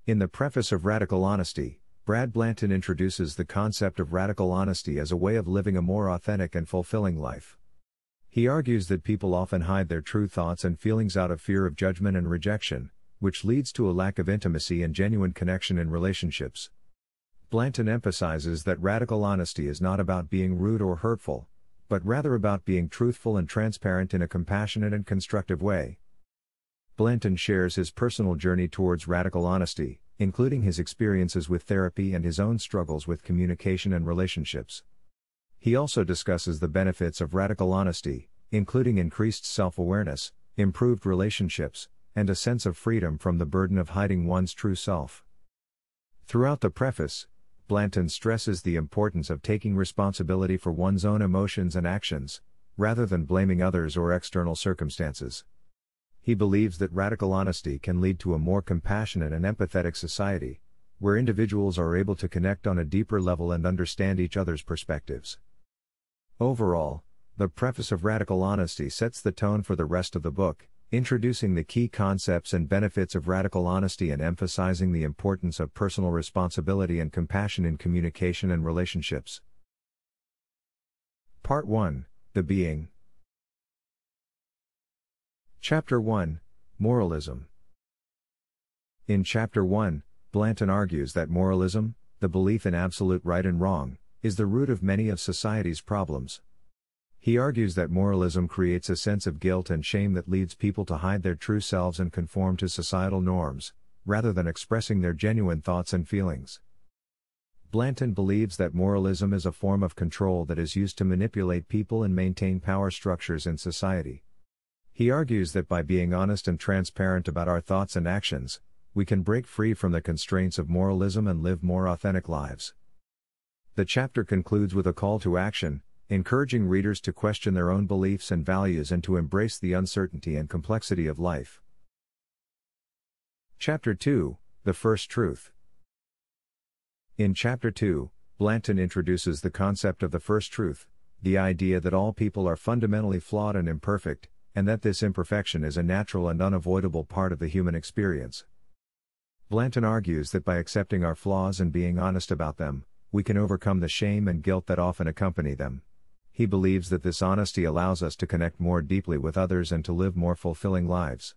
In the preface of Radical Honesty, Brad Blanton introduces the concept of radical honesty as a way of living a more authentic and fulfilling life. He argues that people often hide their true thoughts and feelings out of fear of judgment and rejection, which leads to a lack of intimacy and genuine connection in relationships. Blanton emphasizes that radical honesty is not about being rude or hurtful, but rather about being truthful and transparent in a compassionate and constructive way. Blanton shares his personal journey towards radical honesty, including his experiences with therapy and his own struggles with communication and relationships. He also discusses the benefits of radical honesty, including increased self-awareness, improved relationships, and a sense of freedom from the burden of hiding one's true self. Throughout the preface, Blanton stresses the importance of taking responsibility for one's own emotions and actions, rather than blaming others or external circumstances. He believes that radical honesty can lead to a more compassionate and empathetic society, where individuals are able to connect on a deeper level and understand each other's perspectives. Overall, the preface of Radical Honesty sets the tone for the rest of the book, introducing the key concepts and benefits of radical honesty and emphasizing the importance of personal responsibility and compassion in communication and relationships. Part 1: The Being. Chapter 1: Moralism. In Chapter 1, Blanton argues that moralism, the belief in absolute right and wrong, is the root of many of society's problems. He argues that moralism creates a sense of guilt and shame that leads people to hide their true selves and conform to societal norms, rather than expressing their genuine thoughts and feelings. Blanton believes that moralism is a form of control that is used to manipulate people and maintain power structures in society. He argues that by being honest and transparent about our thoughts and actions, we can break free from the constraints of moralism and live more authentic lives. The chapter concludes with a call to action, encouraging readers to question their own beliefs and values and to embrace the uncertainty and complexity of life. Chapter 2: The First Truth. In Chapter 2, Blanton introduces the concept of the first truth, the idea that all people are fundamentally flawed and imperfect, and that this imperfection is a natural and unavoidable part of the human experience. Blanton argues that by accepting our flaws and being honest about them, we can overcome the shame and guilt that often accompany them. He believes that this honesty allows us to connect more deeply with others and to live more fulfilling lives.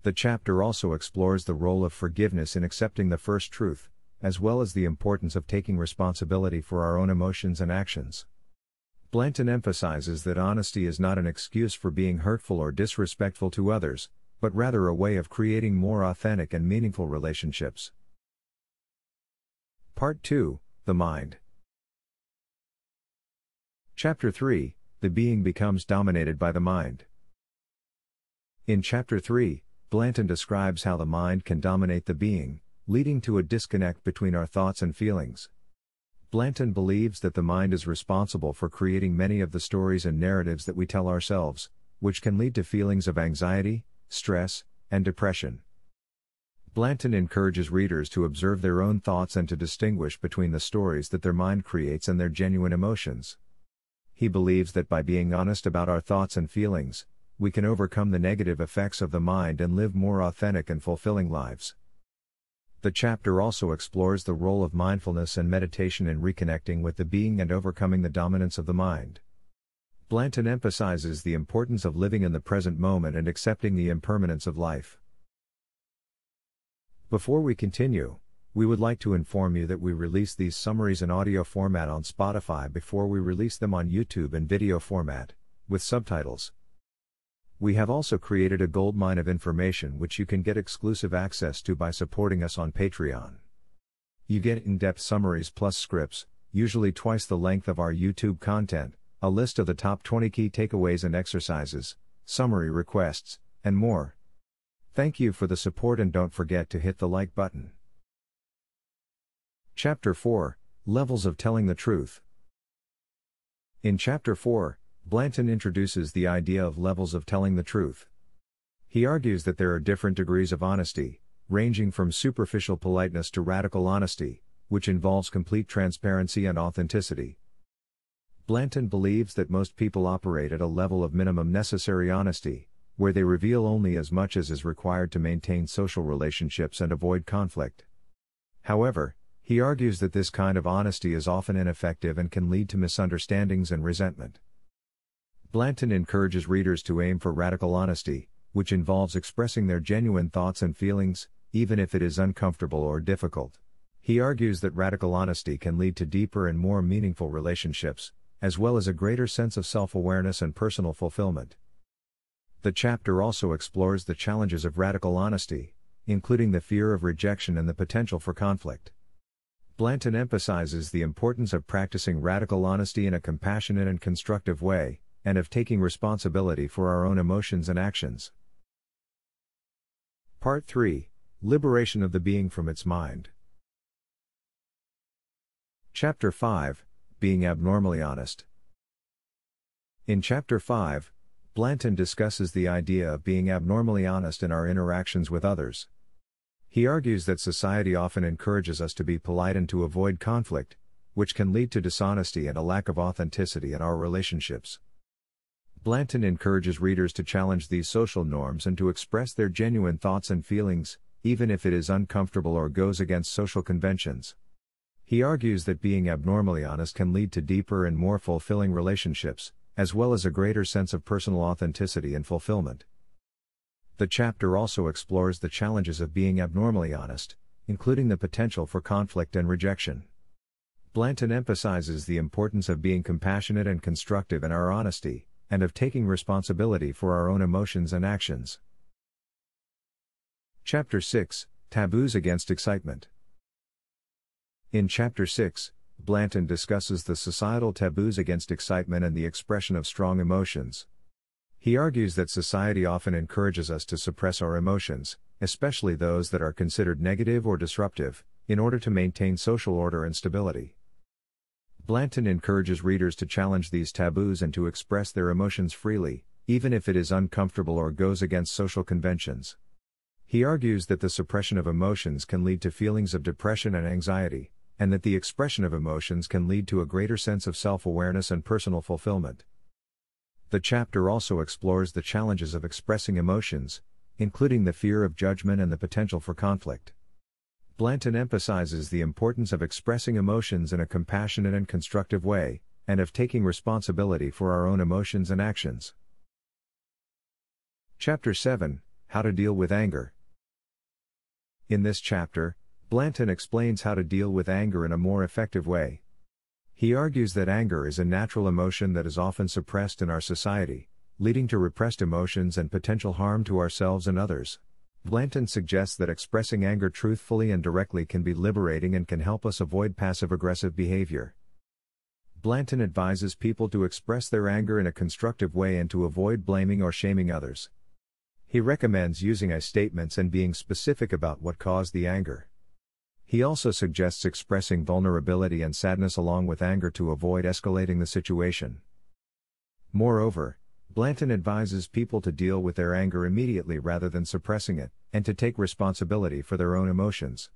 The chapter also explores the role of forgiveness in accepting the first truth, as well as the importance of taking responsibility for our own emotions and actions. Blanton emphasizes that honesty is not an excuse for being hurtful or disrespectful to others, but rather a way of creating more authentic and meaningful relationships. Part 2: The Mind. Chapter 3: The Being becomes dominated by the mind. In Chapter 3, Blanton describes how the mind can dominate the being, leading to a disconnect between our thoughts and feelings. Blanton believes that the mind is responsible for creating many of the stories and narratives that we tell ourselves, which can lead to feelings of anxiety, stress, and depression. Blanton encourages readers to observe their own thoughts and to distinguish between the stories that their mind creates and their genuine emotions. He believes that by being honest about our thoughts and feelings, we can overcome the negative effects of the mind and live more authentic and fulfilling lives. The chapter also explores the role of mindfulness and meditation in reconnecting with the being and overcoming the dominance of the mind. Blanton emphasizes the importance of living in the present moment and accepting the impermanence of life. Before we continue, we would like to inform you that we release these summaries in audio format on Spotify before we release them on YouTube in video format, with subtitles. We have also created a goldmine of information which you can get exclusive access to by supporting us on Patreon. You get in-depth summaries plus scripts, usually twice the length of our YouTube content, a list of the top 20 key takeaways and exercises, summary requests, and more. Thank you for the support and don't forget to hit the like button. Chapter 4: Levels of Telling the Truth. In Chapter 4, Blanton introduces the idea of levels of telling the truth. He argues that there are different degrees of honesty, ranging from superficial politeness to radical honesty, which involves complete transparency and authenticity. Blanton believes that most people operate at a level of minimum necessary honesty, where they reveal only as much as is required to maintain social relationships and avoid conflict. However, he argues that this kind of honesty is often ineffective and can lead to misunderstandings and resentment. Blanton encourages readers to aim for radical honesty, which involves expressing their genuine thoughts and feelings, even if it is uncomfortable or difficult. He argues that radical honesty can lead to deeper and more meaningful relationships, as well as a greater sense of self-awareness and personal fulfillment. The chapter also explores the challenges of radical honesty, including the fear of rejection and the potential for conflict. Blanton emphasizes the importance of practicing radical honesty in a compassionate and constructive way, and of taking responsibility for our own emotions and actions. Part 3: Liberation of the Being from its Mind. Chapter 5: Being Abnormally Honest. In Chapter 5, Blanton discusses the idea of being abnormally honest in our interactions with others. He argues that society often encourages us to be polite and to avoid conflict, which can lead to dishonesty and a lack of authenticity in our relationships. Blanton encourages readers to challenge these social norms and to express their genuine thoughts and feelings, even if it is uncomfortable or goes against social conventions. He argues that being abnormally honest can lead to deeper and more fulfilling relationships, as well as a greater sense of personal authenticity and fulfillment. The chapter also explores the challenges of being abnormally honest, including the potential for conflict and rejection. Blanton emphasizes the importance of being compassionate and constructive in our honesty, and of taking responsibility for our own emotions and actions. Chapter 6: Taboos Against Excitement. In Chapter 6, Blanton discusses the societal taboos against excitement and the expression of strong emotions. He argues that society often encourages us to suppress our emotions, especially those that are considered negative or disruptive, in order to maintain social order and stability. Blanton encourages readers to challenge these taboos and to express their emotions freely, even if it is uncomfortable or goes against social conventions. He argues that the suppression of emotions can lead to feelings of depression and anxiety, and that the expression of emotions can lead to a greater sense of self-awareness and personal fulfillment. The chapter also explores the challenges of expressing emotions, including the fear of judgment and the potential for conflict. Blanton emphasizes the importance of expressing emotions in a compassionate and constructive way, and of taking responsibility for our own emotions and actions. Chapter 7: How to Deal with Anger. In this chapter, Blanton explains how to deal with anger in a more effective way. He argues that anger is a natural emotion that is often suppressed in our society, leading to repressed emotions and potential harm to ourselves and others. Blanton suggests that expressing anger truthfully and directly can be liberating and can help us avoid passive-aggressive behavior. Blanton advises people to express their anger in a constructive way and to avoid blaming or shaming others. He recommends using I statements and being specific about what caused the anger. He also suggests expressing vulnerability and sadness along with anger to avoid escalating the situation. Moreover, Blanton advises people to deal with their anger immediately rather than suppressing it, and to take responsibility for their own emotions.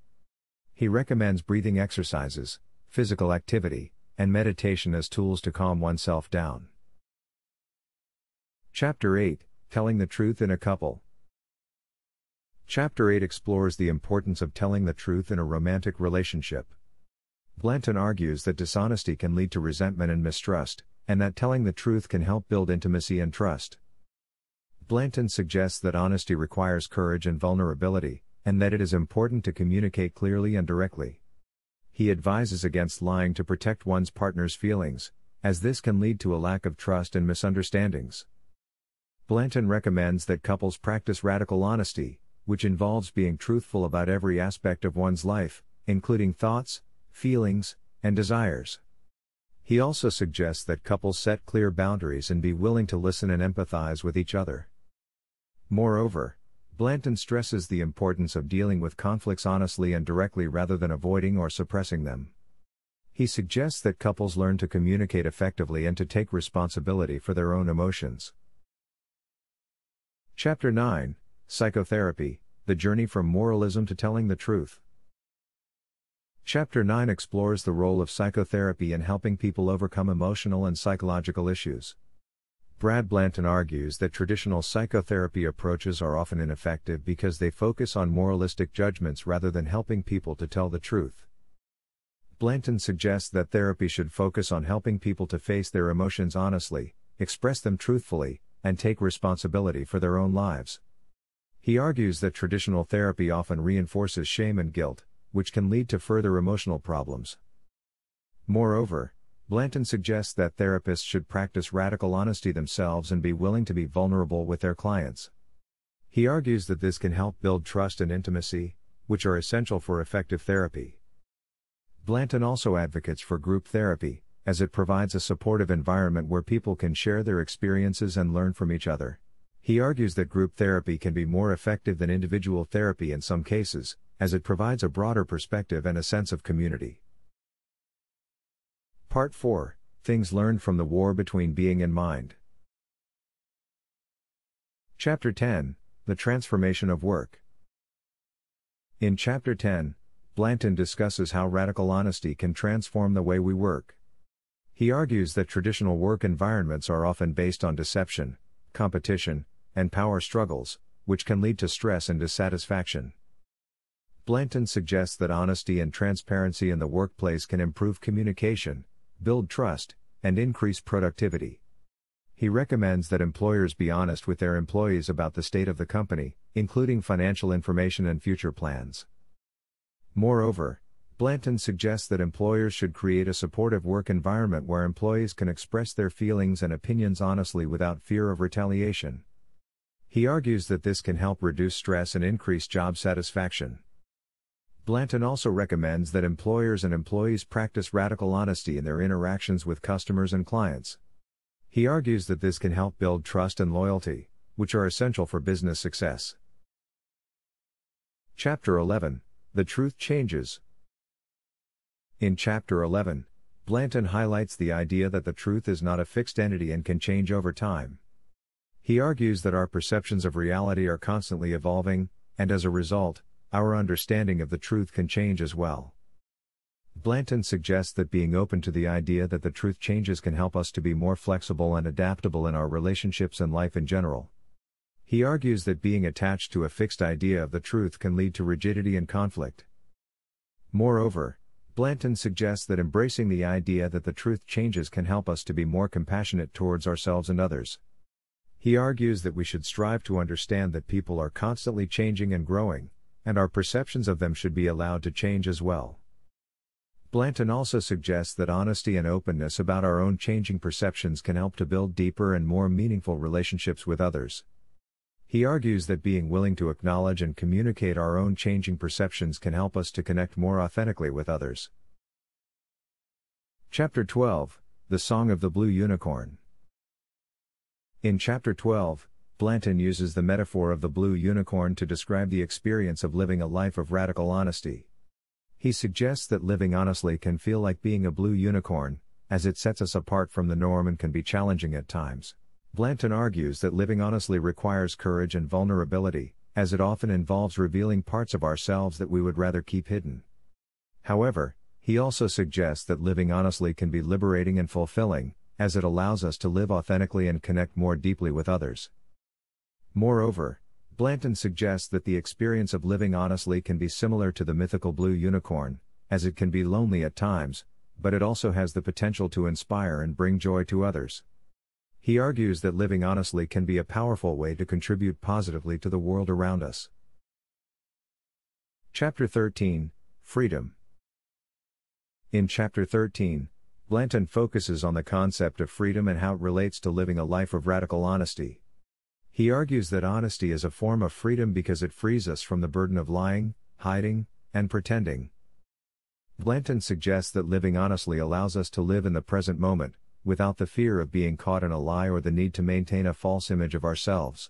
He recommends breathing exercises, physical activity, and meditation as tools to calm oneself down. Chapter 8: Telling the Truth in a Couple. Chapter 8 explores the importance of telling the truth in a romantic relationship. Blanton argues that dishonesty can lead to resentment and mistrust, and that telling the truth can help build intimacy and trust. Blanton suggests that honesty requires courage and vulnerability, and that it is important to communicate clearly and directly. He advises against lying to protect one's partner's feelings, as this can lead to a lack of trust and misunderstandings. Blanton recommends that couples practice radical honesty, which involves being truthful about every aspect of one's life, including thoughts, feelings, and desires. He also suggests that couples set clear boundaries and be willing to listen and empathize with each other. Moreover, Blanton stresses the importance of dealing with conflicts honestly and directly rather than avoiding or suppressing them. He suggests that couples learn to communicate effectively and to take responsibility for their own emotions. Chapter 9: Psychotherapy: The Journey from Moralism to Telling the Truth. Chapter 9 explores the role of psychotherapy in helping people overcome emotional and psychological issues. Brad Blanton argues that traditional psychotherapy approaches are often ineffective because they focus on moralistic judgments rather than helping people to tell the truth. Blanton suggests that therapy should focus on helping people to face their emotions honestly, express them truthfully, and take responsibility for their own lives. He argues that traditional therapy often reinforces shame and guilt, which can lead to further emotional problems. Moreover, Blanton suggests that therapists should practice radical honesty themselves and be willing to be vulnerable with their clients. He argues that this can help build trust and intimacy, which are essential for effective therapy. Blanton also advocates for group therapy, as it provides a supportive environment where people can share their experiences and learn from each other. He argues that group therapy can be more effective than individual therapy in some cases, as it provides a broader perspective and a sense of community. Part 4: Things Learned from the War Between Being and Mind. Chapter 10: The Transformation of Work. In Chapter 10, Blanton discusses how radical honesty can transform the way we work. He argues that traditional work environments are often based on deception, competition, and power struggles, which can lead to stress and dissatisfaction. Blanton suggests that honesty and transparency in the workplace can improve communication, build trust, and increase productivity. He recommends that employers be honest with their employees about the state of the company, including financial information and future plans. Moreover, Blanton suggests that employers should create a supportive work environment where employees can express their feelings and opinions honestly without fear of retaliation. He argues that this can help reduce stress and increase job satisfaction. Blanton also recommends that employers and employees practice radical honesty in their interactions with customers and clients. He argues that this can help build trust and loyalty, which are essential for business success. Chapter 11: The Truth Changes. In Chapter 11, Blanton highlights the idea that the truth is not a fixed entity and can change over time. He argues that our perceptions of reality are constantly evolving, and as a result, our understanding of the truth can change as well. Blanton suggests that being open to the idea that the truth changes can help us to be more flexible and adaptable in our relationships and life in general. He argues that being attached to a fixed idea of the truth can lead to rigidity and conflict. Moreover, Blanton suggests that embracing the idea that the truth changes can help us to be more compassionate towards ourselves and others. He argues that we should strive to understand that people are constantly changing and growing, and our perceptions of them should be allowed to change as well. Blanton also suggests that honesty and openness about our own changing perceptions can help to build deeper and more meaningful relationships with others. He argues that being willing to acknowledge and communicate our own changing perceptions can help us to connect more authentically with others. Chapter 12: The Song of the Blue Unicorn. In Chapter 12, Blanton uses the metaphor of the blue unicorn to describe the experience of living a life of radical honesty. He suggests that living honestly can feel like being a blue unicorn, as it sets us apart from the norm and can be challenging at times. Blanton argues that living honestly requires courage and vulnerability, as it often involves revealing parts of ourselves that we would rather keep hidden. However, he also suggests that living honestly can be liberating and fulfilling, as it allows us to live authentically and connect more deeply with others. Moreover, Blanton suggests that the experience of living honestly can be similar to the mythical blue unicorn, as it can be lonely at times, but it also has the potential to inspire and bring joy to others. He argues that living honestly can be a powerful way to contribute positively to the world around us. Chapter 13: Freedom. In Chapter 13, Blanton focuses on the concept of freedom and how it relates to living a life of radical honesty. He argues that honesty is a form of freedom because it frees us from the burden of lying, hiding, and pretending. Blanton suggests that living honestly allows us to live in the present moment, without the fear of being caught in a lie or the need to maintain a false image of ourselves.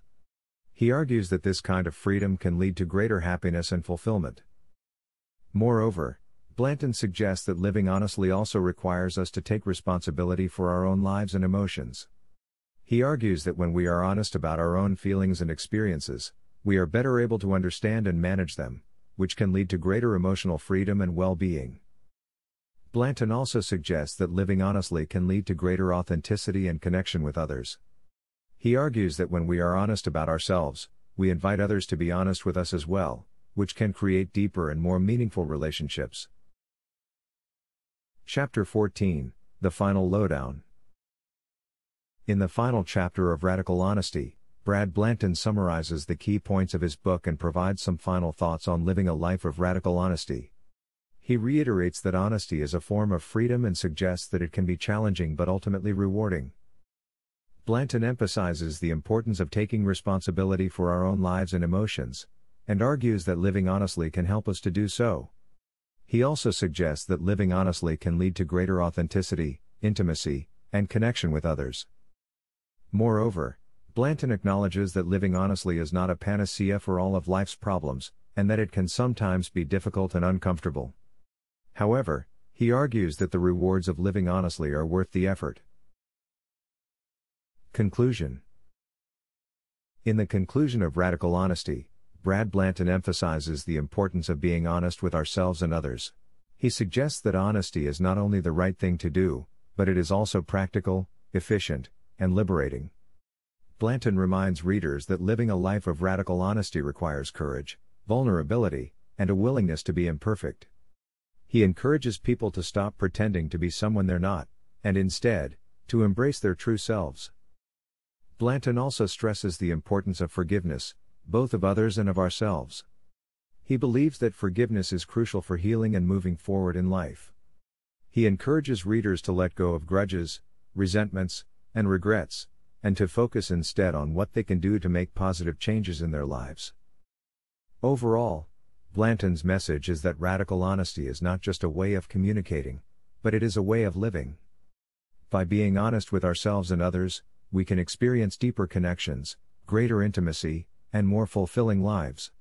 He argues that this kind of freedom can lead to greater happiness and fulfillment. Moreover, Blanton suggests that living honestly also requires us to take responsibility for our own lives and emotions. He argues that when we are honest about our own feelings and experiences, we are better able to understand and manage them, which can lead to greater emotional freedom and well-being. Blanton also suggests that living honestly can lead to greater authenticity and connection with others. He argues that when we are honest about ourselves, we invite others to be honest with us as well, which can create deeper and more meaningful relationships. Chapter 14, The Final Lowdown. In the final chapter of Radical Honesty, Brad Blanton summarizes the key points of his book and provides some final thoughts on living a life of radical honesty. He reiterates that honesty is a form of freedom and suggests that it can be challenging but ultimately rewarding. Blanton emphasizes the importance of taking responsibility for our own lives and emotions, and argues that living honestly can help us to do so. He also suggests that living honestly can lead to greater authenticity, intimacy, and connection with others. Moreover, Blanton acknowledges that living honestly is not a panacea for all of life's problems, and that it can sometimes be difficult and uncomfortable. However, he argues that the rewards of living honestly are worth the effort. Conclusion. In the conclusion of Radical Honesty, Brad Blanton emphasizes the importance of being honest with ourselves and others. He suggests that honesty is not only the right thing to do, but it is also practical, efficient, and liberating. Blanton reminds readers that living a life of radical honesty requires courage, vulnerability, and a willingness to be imperfect. He encourages people to stop pretending to be someone they're not, and instead, to embrace their true selves. Blanton also stresses the importance of forgiveness, both of others and of ourselves. He believes that forgiveness is crucial for healing and moving forward in life. He encourages readers to let go of grudges, resentments, and regrets, and to focus instead on what they can do to make positive changes in their lives. Overall, Blanton's message is that radical honesty is not just a way of communicating, but it is a way of living. By being honest with ourselves and others, we can experience deeper connections, greater intimacy, and more fulfilling lives.